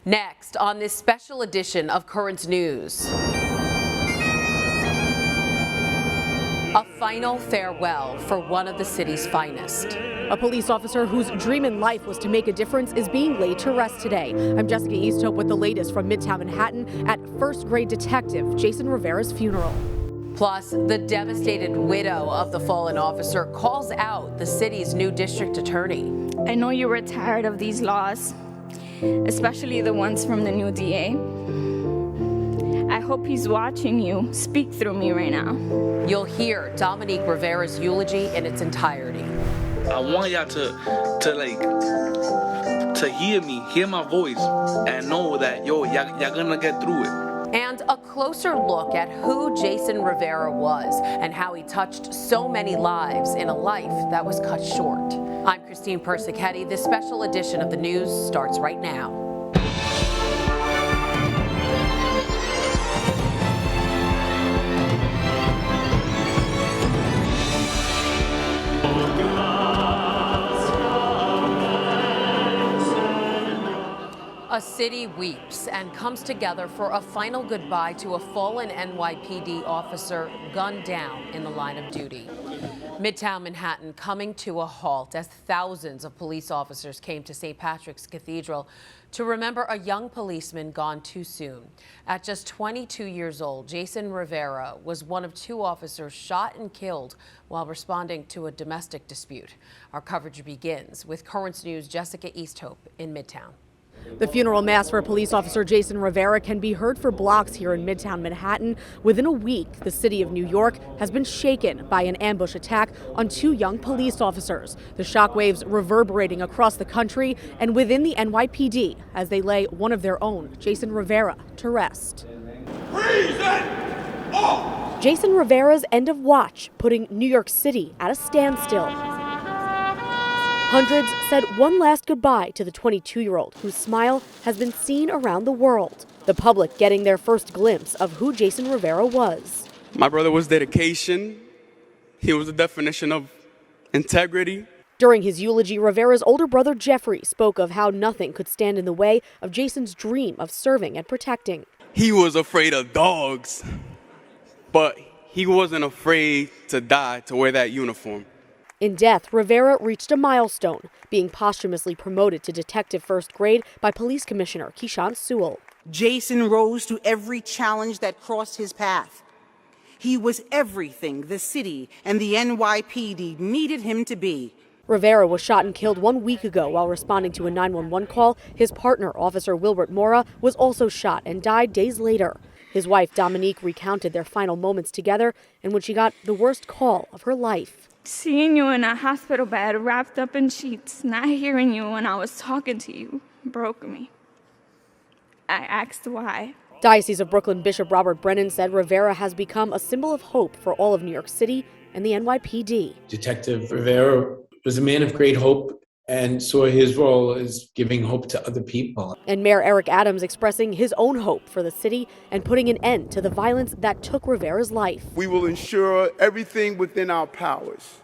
Next on this special edition of Currents News. A final farewell for one of the city's finest. A police officer whose dream in life was to make a difference is being laid to rest today. I'm Jessica Easthope with the latest from Midtown Manhattan at first-grade detective Jason Rivera's funeral. Plus, the devastated widow of the fallen officer calls out the city's new district attorney. I know you were tired of these laws, especially the ones from the new DA. I hope he's watching you speak through me right now. You'll hear Dominique Rivera's eulogy in its entirety. I want y'all to hear me, hear my voice, and know that, y'all gonna get through it. And a closer look at who Jason Rivera was and how he touched so many lives in a life that was cut short. I'm Christine Persichetti. This special edition of the news starts right now. A city weeps and comes together for a final goodbye to a fallen NYPD officer gunned down in the line of duty. Midtown Manhattan coming to a halt as thousands of police officers came to St. Patrick's Cathedral to remember a young policeman gone too soon. At just 22 years old, Jason Rivera was one of two officers shot and killed while responding to a domestic dispute. Our coverage begins with Currents News' Jessica Easthope in Midtown. The funeral mass for police officer Jason Rivera can be heard for blocks here in Midtown Manhattan. Within a week, the city of New York has been shaken by an ambush attack on two young police officers. The shockwaves reverberating across the country and within the NYPD as they lay one of their own, Jason Rivera, to rest. Jason Rivera's end of watch, putting New York City at a standstill. Hundreds said one last goodbye to the 22-year-old whose smile has been seen around the world. The public getting their first glimpse of who Jason Rivera was. My brother was dedication. He was the definition of integrity. During his eulogy, Rivera's older brother Jeffrey spoke of how nothing could stand in the way of Jason's dream of serving and protecting. He was afraid of dogs, but he wasn't afraid to die to wear that uniform. In death, Rivera reached a milestone, being posthumously promoted to detective first grade by Police Commissioner Keyshawn Sewell. Jason rose to every challenge that crossed his path. He was everything the city and the NYPD needed him to be. Rivera was shot and killed 1 week ago while responding to a 911 call. His partner, Officer Wilbert Mora, was also shot and died days later. His wife, Dominique, recounted their final moments together and when she got the worst call of her life. Seeing you in a hospital bed wrapped up in sheets, not hearing you when I was talking to you, broke me. I asked why. Diocese of Brooklyn Bishop Robert Brennan said Rivera has become a symbol of hope for all of New York City and the NYPD. Detective Rivera was a man of great hope and saw his role as giving hope to other people. And Mayor Eric Adams expressing his own hope for the city and putting an end to the violence that took Rivera's life. We will ensure everything within our powers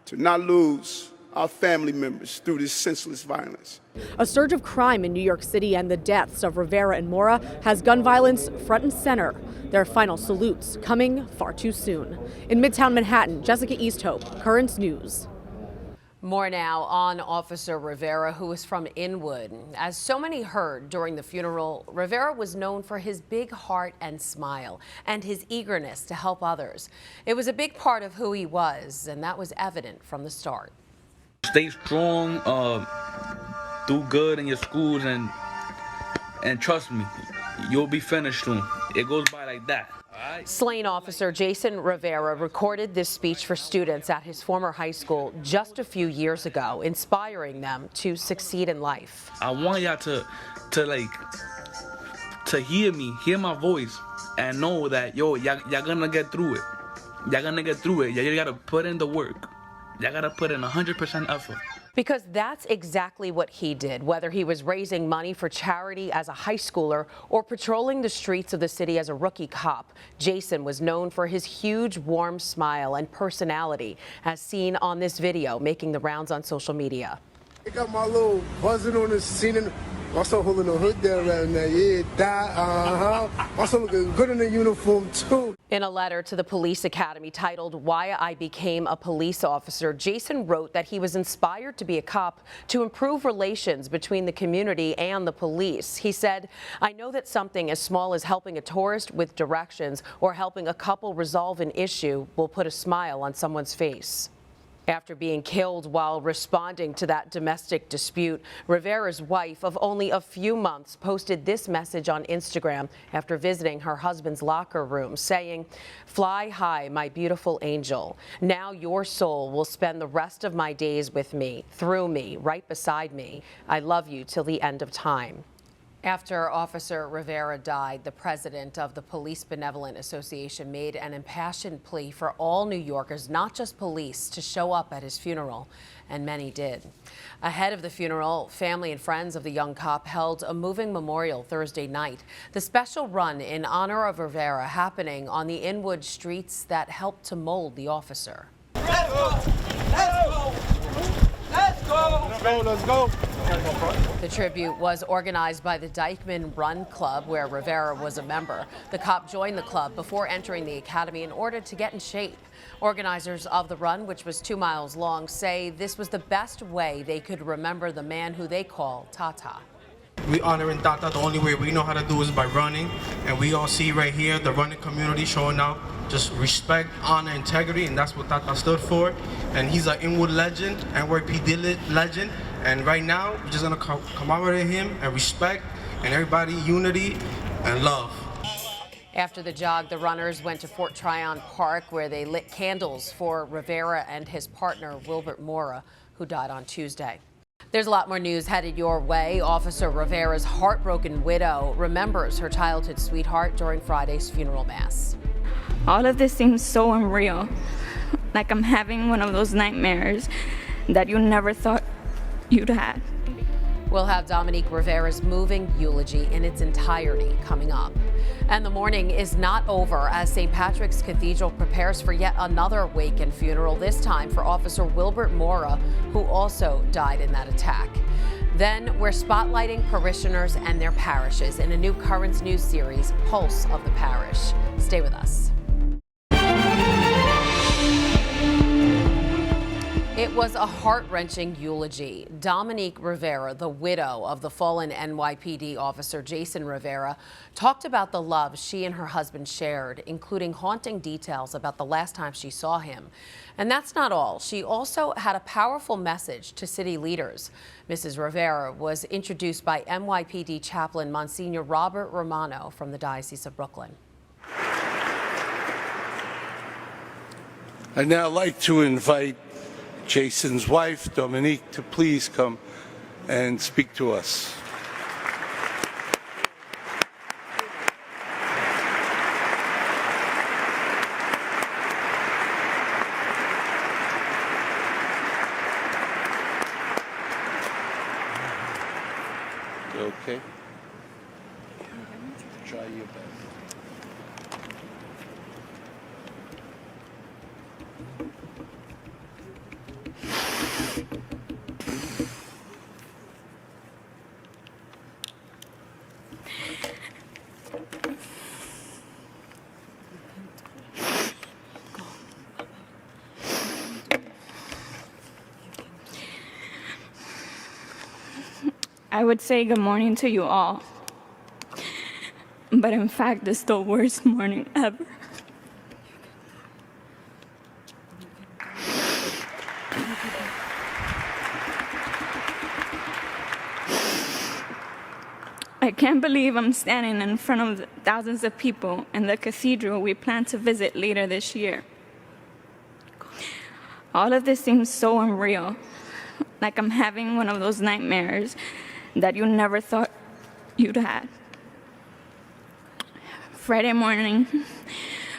to not lose our family members through this senseless violence. A surge of crime in New York City and the deaths of Rivera and Mora has gun violence front and center. Their final salutes coming far too soon. In Midtown Manhattan, Jessica Easthope, Currents News. More now on Officer Rivera, who is from Inwood. As so many heard during the funeral, Rivera was known for his big heart and smile and his eagerness to help others. It was a big part of who he was, and that was evident from the start. Stay strong, do good in your schools, and trust me, you'll be finished soon. It goes by like that. Slain officer Jason Rivera recorded this speech for students at his former high school just a few years ago, inspiring them to succeed in life. I want y'all to hear me, hear my voice, and know that, y'all gonna get through it. Y'all gonna get through it. You gotta put in the work. Y'all gotta put in 100% effort. Because that's exactly what he did, whether he was raising money for charity as a high schooler or patrolling the streets of the city as a rookie cop. Jason was known for his huge, warm smile and personality, as seen on this video making the rounds on social media. I got my little buzzing on the scene. My son holding the hood there right now. Yeah, that, My son looking good in the uniform, too. In a letter to the police academy titled "Why I Became a Police Officer," Jason wrote that he was inspired to be a cop to improve relations between the community and the police. He said, "I know that something as small as helping a tourist with directions or helping a couple resolve an issue will put a smile on someone's face." After being killed while responding to that domestic dispute, Rivera's wife of only a few months posted this message on Instagram after visiting her husband's locker room, saying, "Fly high, my beautiful angel. Now your soul will spend the rest of my days with me, through me, right beside me. I love you till the end of time." After Officer Rivera died, the president of the Police Benevolent Association made an impassioned plea for all New Yorkers, not just police, to show up at his funeral, and many did. Ahead of the funeral, family and friends of the young cop held a moving memorial Thursday night. The special run in honor of Rivera happening on the Inwood streets that helped to mold the officer. Let's go! Let's go! Let's go! Let's go! Let's go! The tribute was organized by the Dyckman Run Club, where Rivera was a member. The cop joined the club before entering the academy in order to get in shape. Organizers of the run, which was 2 miles long, say this was the best way they could remember the man who they call Tata. We honoring Tata. The only way we know how to do is by running, and we all see right here the running community showing out just respect, honor, integrity, and that's what Tata stood for. And he's an Inwood legend, NYPD legend, and right now we're just gonna commemorate him and respect and everybody unity and love. After the jog, the runners went to Fort Tryon Park, where they lit candles for Rivera and his partner Wilbert Mora, who died on Tuesday. There's a lot more news headed your way. Officer Rivera's heartbroken widow remembers her childhood sweetheart during Friday's funeral mass. All of this seems so unreal, like I'm having one of those nightmares that you never thought you'd had. We'll have Dominique Rivera's moving eulogy in its entirety coming up. And the morning is not over as St. Patrick's Cathedral prepares for yet another wake and funeral, this time for Officer Wilbert Mora, who also died in that attack. Then we're spotlighting parishioners and their parishes in a new Currents News series, Pulse of the Parish. Stay with us. It was a heart-wrenching eulogy. Dominique Rivera, the widow of the fallen NYPD officer Jason Rivera, talked about the love she and her husband shared, including haunting details about the last time she saw him. And that's not all. She also had a powerful message to city leaders. Mrs. Rivera was introduced by NYPD chaplain Monsignor Robert Romano from the Diocese of Brooklyn. I'd now like to invite Jason's wife, Dominique, to please come and speak to us. You okay? Try your best. I would say good morning to you all, but in fact, it's the worst morning ever. I can't believe I'm standing in front of thousands of people in the cathedral we plan to visit later this year. All of this seems so unreal, like I'm having one of those nightmares that you never thought you'd had. Friday morning,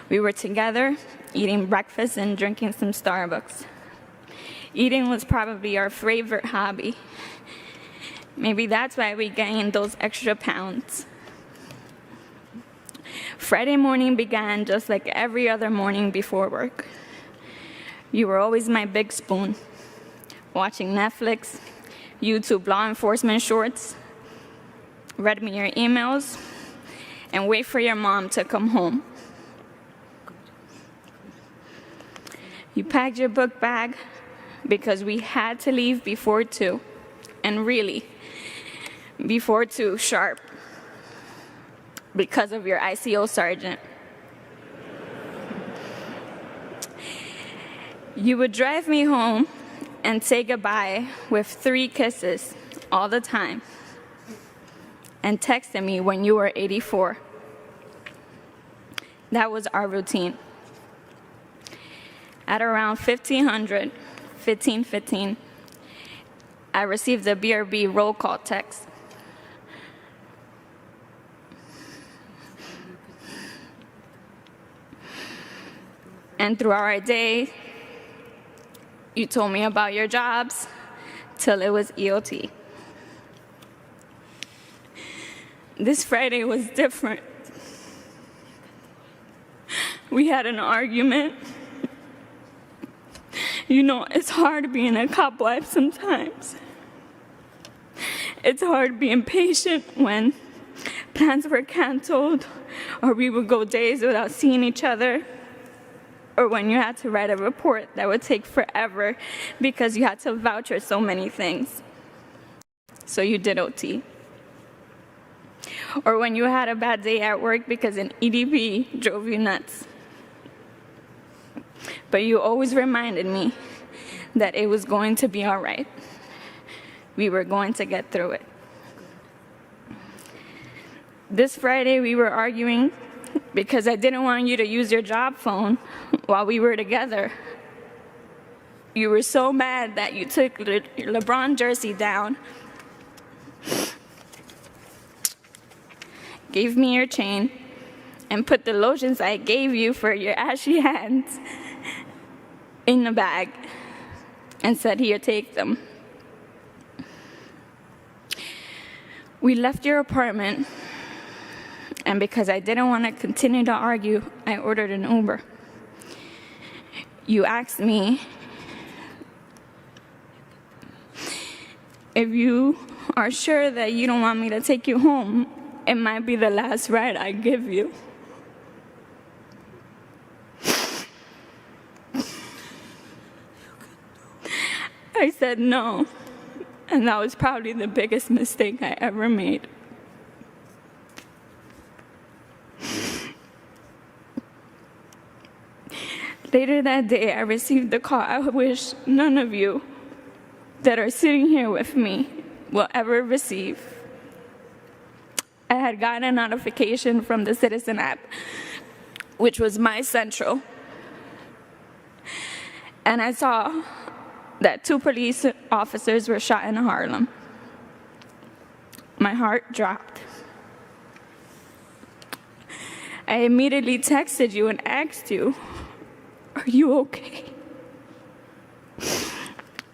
we were together eating breakfast and drinking some Starbucks. Eating was probably our favorite hobby. Maybe that's why we gained those extra pounds. Friday morning began just like every other morning before work. You were always my big spoon, watching Netflix, YouTube law enforcement shorts, read me your emails, and wait for your mom to come home. You packed your book bag because we had to leave before 2, and really, before 2 sharp, because of your ICO sergeant. You would drive me home and say goodbye with 3 kisses all the time, and texted me when you were 84. That was our routine. At around 15:15, I received a BRB roll call text. And throughout our day, you told me about your jobs till it was EOT. This Friday was different. We had an argument. You know, it's hard being a cop wife sometimes. It's hard being patient when plans were canceled, or we would go days without seeing each other, or when you had to write a report that would take forever because you had to vouch for so many things. So you did OT. Or when you had a bad day at work because an EDP drove you nuts. But you always reminded me that it was going to be all right. We were going to get through it. This Friday, we were arguing because I didn't want you to use your job phone while we were together. You were so mad that you took your LeBron jersey down, gave me your chain, and put the lotions I gave you for your ashy hands in the bag and said, "Here, take them." We left your apartment, and because I didn't want to continue to argue, I ordered an Uber. You asked me if you are sure that you don't want me to take you home, it might be the last ride I give you. I said no, and that was probably the biggest mistake I ever made. Later that day, I received the call I wish none of you that are sitting here with me will ever receive. I had gotten a notification from the Citizen app, which was my central, and I saw that 2 police officers were shot in Harlem. My heart dropped. I immediately texted you and asked you, "Are you okay?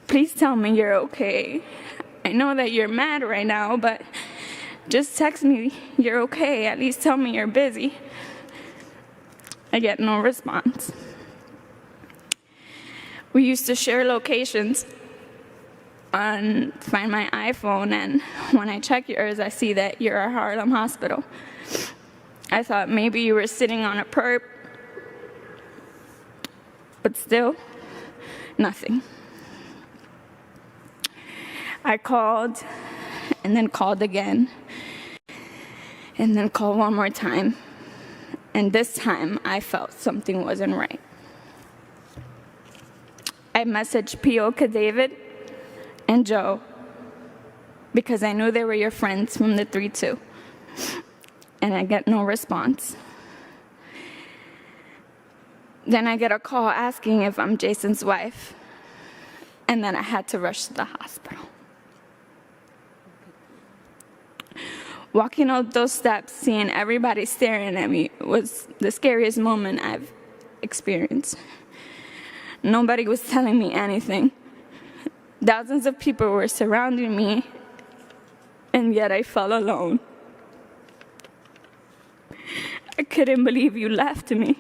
Please tell me you're okay. I know that you're mad right now, but just text me you're okay. At least tell me you're busy." I get no response. We used to share locations on Find My iPhone, and when I check yours, I see that you're at Harlem Hospital. I thought maybe you were sitting on a perp, but still, nothing. I called, and then called again, and then called one more time, and this time I felt something wasn't right. I messaged P.O. David and Joe because I knew they were your friends from the 3-2, and I get no response. Then I get a call asking if I'm Jason's wife, and then I had to rush to the hospital. Walking up those steps, seeing everybody staring at me was the scariest moment I've experienced. Nobody was telling me anything. Thousands of people were surrounding me, and yet I felt alone. I couldn't believe you left me.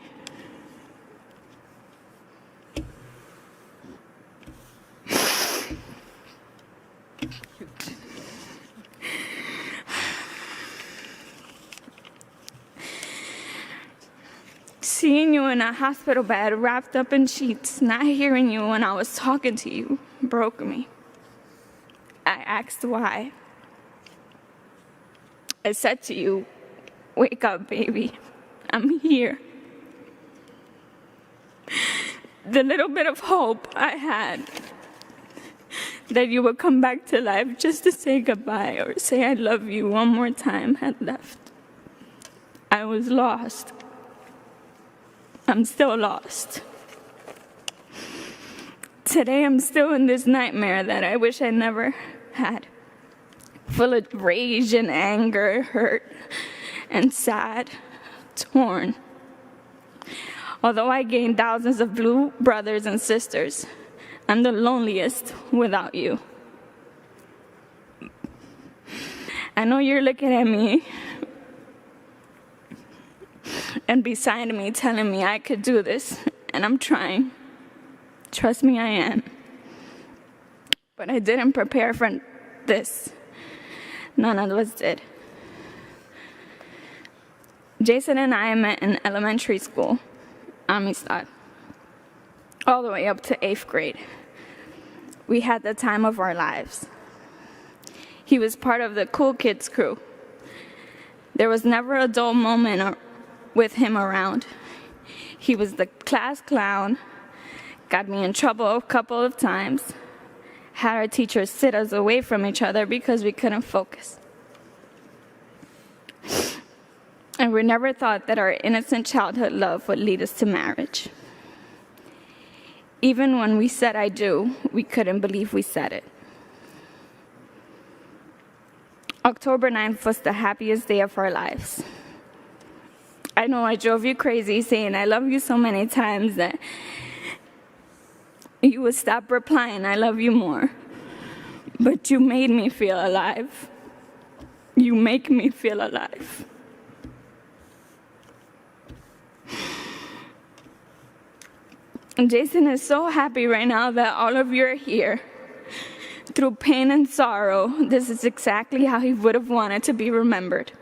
Seeing you in a hospital bed, wrapped up in sheets, not hearing you when I was talking to you, broke me. I asked why. I said to you, wake up, baby. I'm here. The little bit of hope I had that you would come back to life just to say goodbye or say I love you one more time had left. I was lost. I'm still lost. Today I'm still in this nightmare that I wish I never had, full of rage and anger, hurt and sad, torn. Although I gained thousands of blue brothers and sisters, I'm the loneliest without you. I know you're looking at me and beside me telling me I could do this, and I'm trying. Trust me, I am. But I didn't prepare for this. None of us did. Jason and I met in elementary school, Amistad, all the way up to 8th grade. We had the time of our lives. He was part of the cool kids crew. There was never a dull moment with him around. He was the class clown, got me in trouble a couple of times, had our teachers sit us away from each other because we couldn't focus. And we never thought that our innocent childhood love would lead us to marriage. Even when we said I do, we couldn't believe we said it. October 9th was the happiest day of our lives. I know I drove you crazy saying I love you so many times that you would stop replying I love you more. But you made me feel alive. You make me feel alive. And Jason is so happy right now that all of you are here. Through pain and sorrow, this is exactly how he would have wanted to be remembered.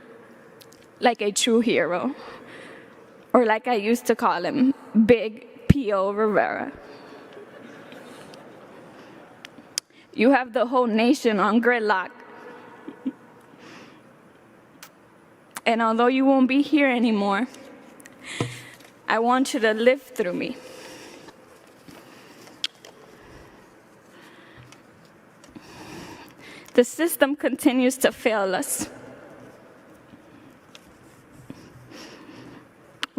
Like a true hero. Or like I used to call him, Big P.O. Rivera. You have the whole nation on gridlock. And although you won't be here anymore, I want you to live through me. The system continues to fail us.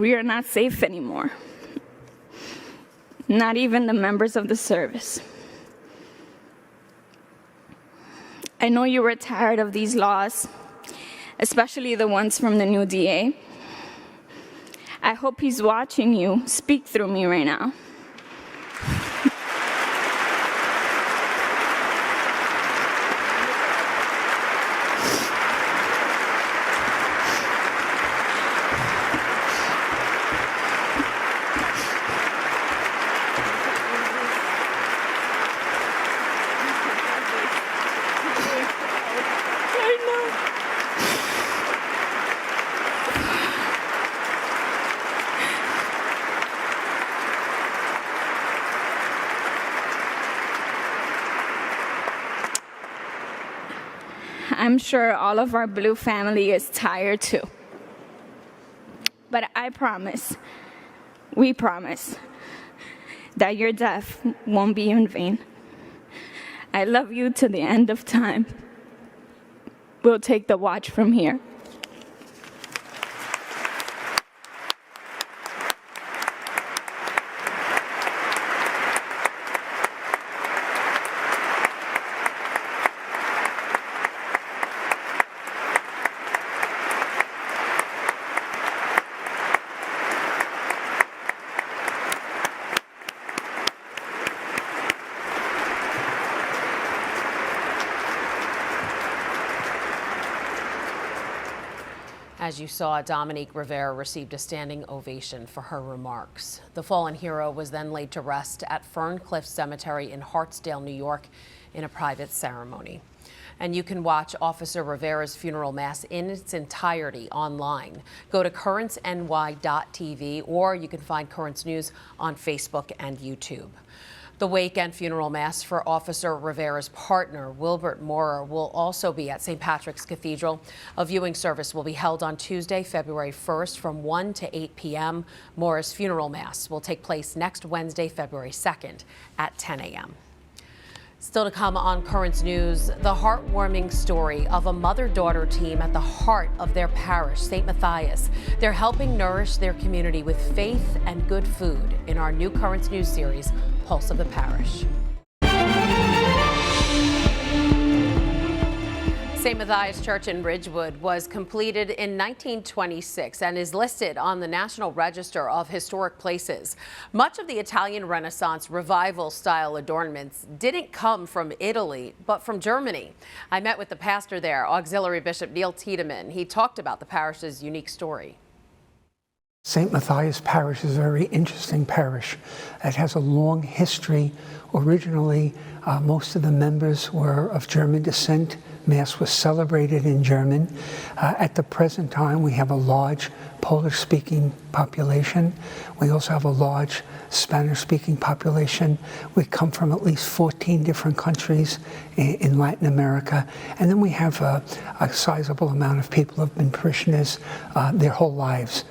We are not safe anymore. Not even the members of the service. I know you were tired of these laws, especially the ones from the new DA. I hope he's watching you speak through me right now. I'm sure all of our blue family is tired too. But I promise, we promise, that your death won't be in vain. I love you to the end of time. We'll take the watch from here. As you saw, Dominique Rivera received a standing ovation for her remarks. The fallen hero was then laid to rest at Ferncliff Cemetery in Hartsdale, New York, in a private ceremony. And you can watch Officer Rivera's funeral mass in its entirety online. Go to currentsny.tv, or you can find Currents News on Facebook and YouTube. The wake and funeral mass for Officer Rivera's partner, Wilbert Mora, will also be at St. Patrick's Cathedral. A viewing service will be held on Tuesday, February 1st from 1 to 8 p.m. Mora's funeral mass will take place next Wednesday, February 2nd at 10 a.m. Still to come on Currents News, the heartwarming story of a mother-daughter team at the heart of their parish, St. Matthias. They're helping nourish their community with faith and good food in our new Currents News series, Pulse of the Parish. St. Matthias Church in Ridgewood was completed in 1926 and is listed on the National Register of Historic Places. Much of the Italian Renaissance revival-style adornments didn't come from Italy, but from Germany. I met with the pastor there, Auxiliary Bishop Neil Tiedemann. He talked about the parish's unique story. St. Matthias Parish is a very interesting parish. It has a long history. Originally, most of the members were of German descent. Mass was celebrated in German. At the present time, we have a large Polish-speaking population. We also have a large Spanish-speaking population. We come from at least 14 different countries in Latin America. And then we have a sizable amount of people who have been parishioners their whole lives.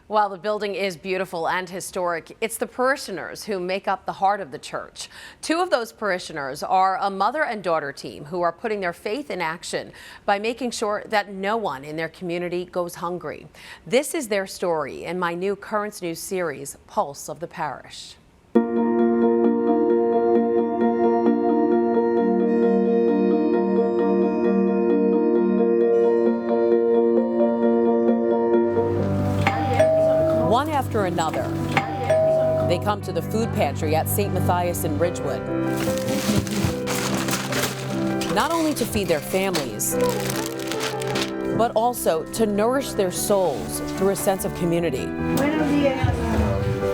While the building is beautiful and historic, it's the parishioners who make up the heart of the church. Two of those parishioners are a mother and daughter team who are putting their faith in action by making sure that no one in their community goes hungry. This is their story in my new Currents News series, Pulse of the Parish. One after another, they come to the food pantry at St. Matthias in Ridgewood, not only to feed their families, but also to nourish their souls through a sense of community.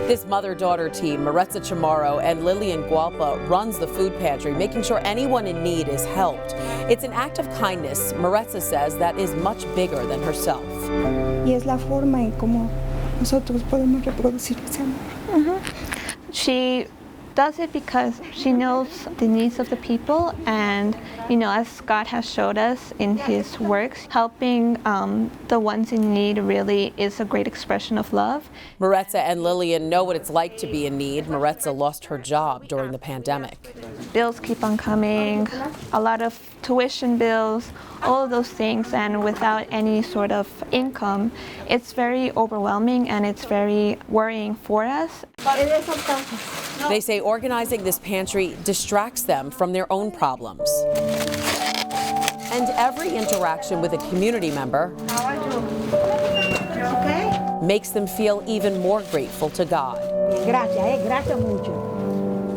This mother-daughter team, Maritza Chamorro and Lillian Gualpa, runs the food pantry, making sure anyone in need is helped. It's an act of kindness, Maritza says, that is much bigger than herself. Y es la forma en cómo nosotros podemos reproducir ese amor. She does it because she knows the needs of the people, and as God has showed us in his works, helping the ones in need really is a great expression of love. Maritza and Lillian know what it's like to be in need. Maritza lost her job during the pandemic. Bills keep on coming, a lot of tuition bills, all of those things, and without any sort of income, it's very overwhelming and it's very worrying for us. They say organizing this pantry distracts them from their own problems. And every interaction with a community member makes them feel even more grateful to God. Gracias mucho.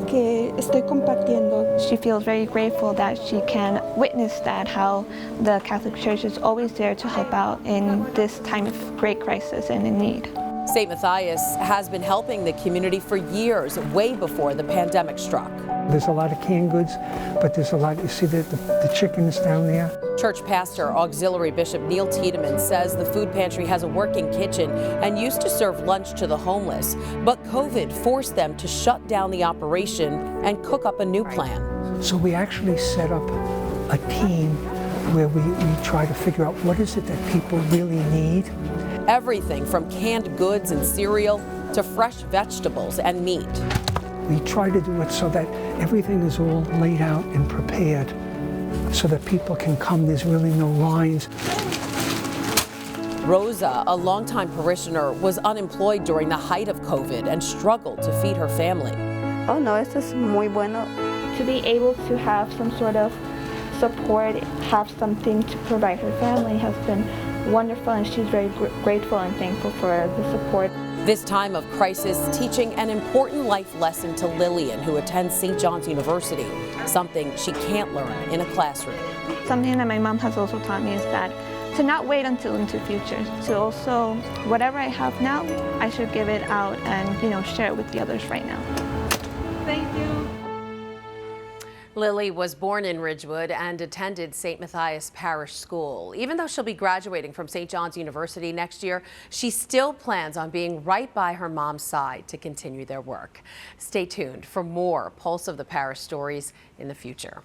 Que estoy compartiendo. She feels very grateful that she can witness that, how the Catholic Church is always there to help out in this time of great crisis and in need. St. Matthias has been helping the community for years, way before the pandemic struck. There's a lot of canned goods, but there's a lot, you see the chickens down there? Church pastor, Auxiliary Bishop Neil Tiedemann says the food pantry has a working kitchen and used to serve lunch to the homeless, but COVID forced them to shut down the operation and cook up a new plan. So we actually set up a team where we try to figure out what is it that people really need. Everything from canned goods and cereal to fresh vegetables and meat. We try to do it so that everything is all laid out and prepared so that people can come. There's really no lines. Rosa, a longtime parishioner, was unemployed during the height of COVID and struggled to feed her family. Oh no, esto es muy bueno. To be able to have some sort of support, have something to provide her family has been wonderful, and she's very grateful and thankful for the support. This time of crisis teaching an important life lesson to Lillian, who attends St. John's University, something she can't learn in a classroom. Something that my mom has also taught me is that to not wait until into the future, to also, whatever I have now, I should give it out and share it with the others right now. Thank you. Lily was born in Ridgewood and attended St. Matthias Parish School. Even though she'll be graduating from St. John's University next year, she still plans on being right by her mom's side to continue their work. Stay tuned for more Pulse of the Parish stories in the future.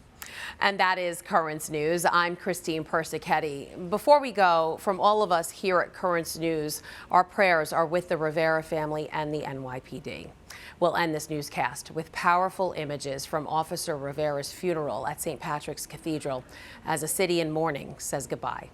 And that is Currents News. I'm Christine Persichetti. Before we go, from all of us here at Currents News, our prayers are with the Rivera family and the NYPD. We'll end this newscast with powerful images from Officer Rivera's funeral at St. Patrick's Cathedral as a city in mourning says goodbye.